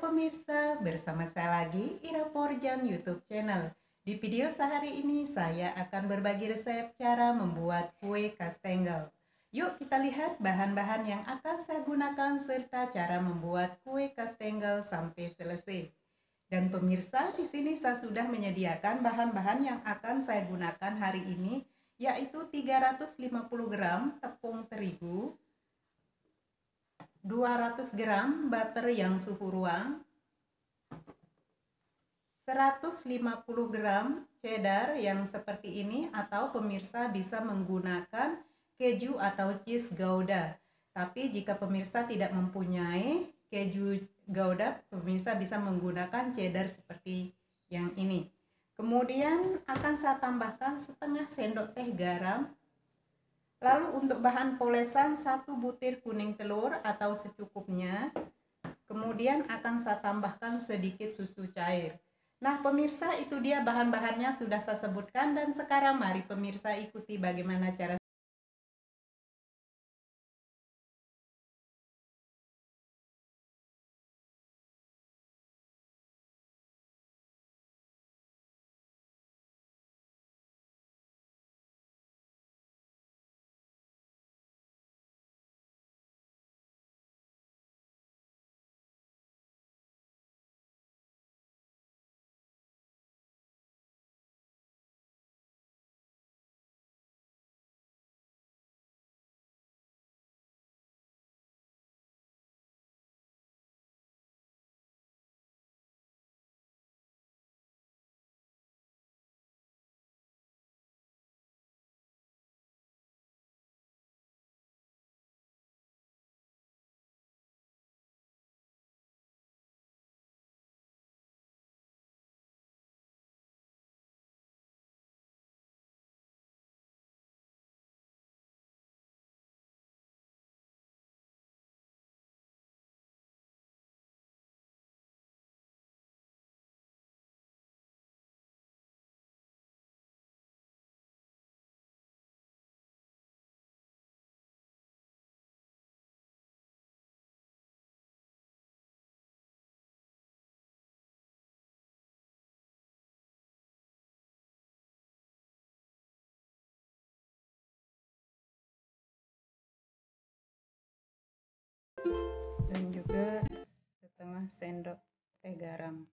pemirsa, bersama saya lagi Ira Porjan YouTube channel. Di video sehari ini saya akan berbagi resep cara membuat kue kastengel. Yuk kita lihat bahan-bahan yang akan saya gunakan serta cara membuat kue kastengel sampai selesai. Dan pemirsa, di sini saya sudah menyediakan bahan-bahan yang akan saya gunakan hari ini, yaitu 350 gram tepung terigu, 200 gram butter yang suhu ruang, 150 gram cheddar yang seperti ini, atau pemirsa bisa menggunakan keju atau cheese gouda. Tapi jika pemirsa tidak mempunyai keju gouda, pemirsa bisa menggunakan cheddar seperti yang ini. Kemudian akan saya tambahkan setengah sendok teh garam. Lalu untuk bahan polesan 1 butir kuning telur atau secukupnya. Kemudian akan saya tambahkan sedikit susu cair. Nah pemirsa, itu dia bahan-bahannya sudah saya sebutkan, dan sekarang mari pemirsa ikuti bagaimana cara. Dan juga setengah sendok teh garam.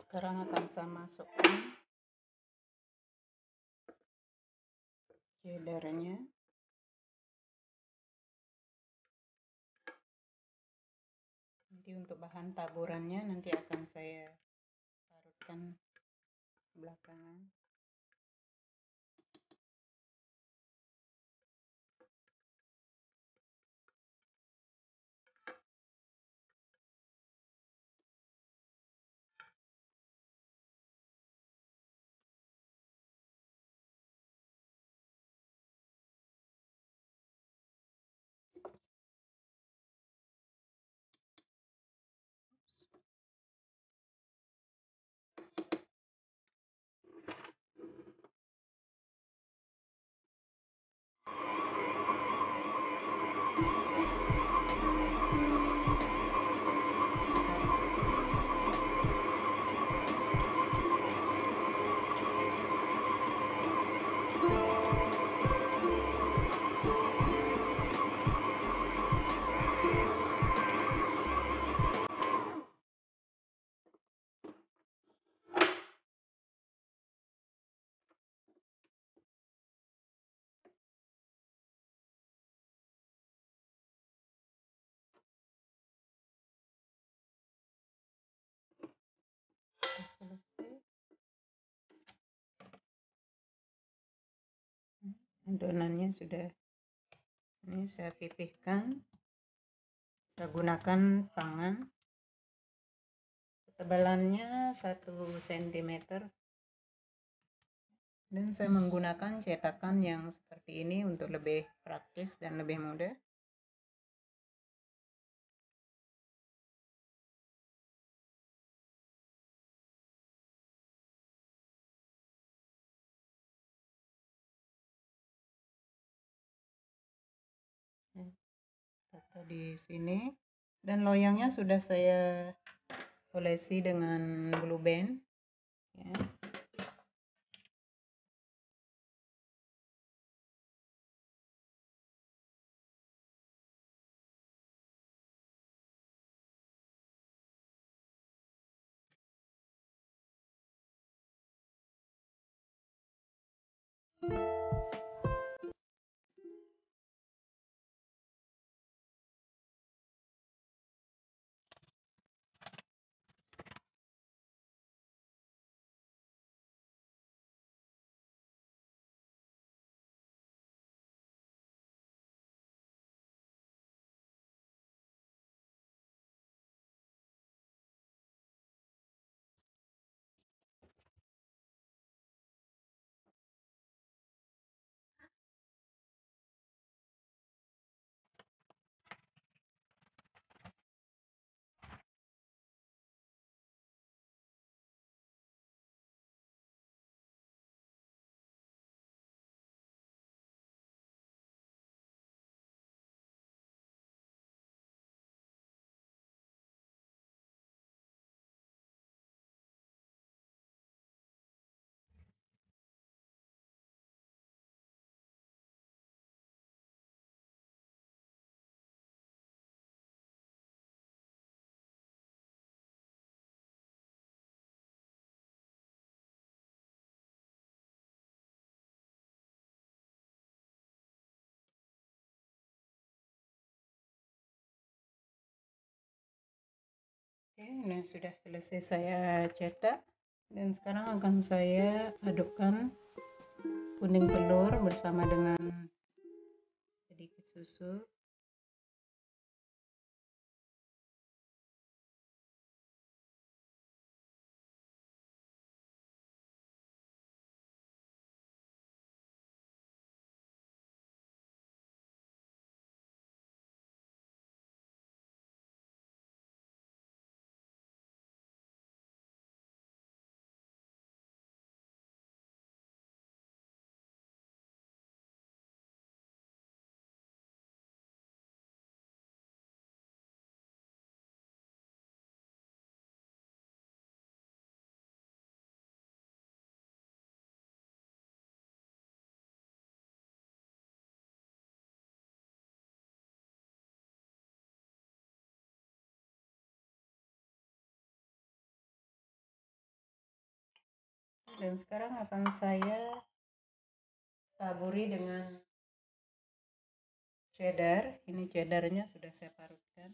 Sekarang akan saya masukkan cheddarnya. Nanti untuk bahan taburannya nanti akan saya parutkan belakangan. Selesai. Adonannya sudah, ini saya pipihkan. Saya gunakan tangan, ketebalannya 1 cm, dan saya menggunakan cetakan yang seperti ini untuk lebih praktis dan lebih mudah. tato di sini, dan loyangnya sudah saya olesi dengan glue band ya. Oke, ini sudah selesai saya cetak, dan sekarang akan saya adukkan kuning telur bersama dengan sedikit susu. Dan sekarang akan saya taburi dengan cheddar. Ini cheddarnya sudah saya parutkan.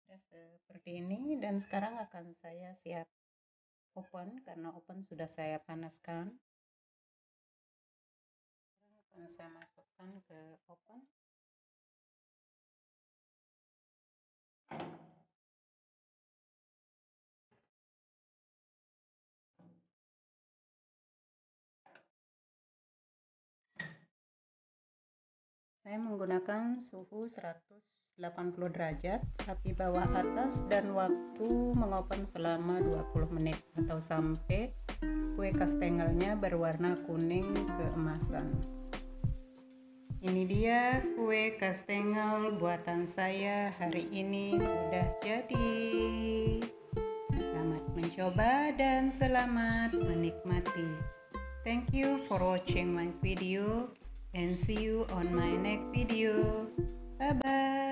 Ya, seperti ini, dan sekarang akan saya siap oven karena oven sudah saya panaskan. Sekarang akan saya masukkan ke oven. Saya menggunakan suhu 180 derajat, api bawah atas, dan waktu mengopen selama 20 menit atau sampai kue kastengelnya berwarna kuning keemasan. Ini dia kue kastengel buatan saya hari ini sudah jadi. Selamat mencoba dan selamat menikmati. Thank you for watching my video and see you on my next video. Bye bye.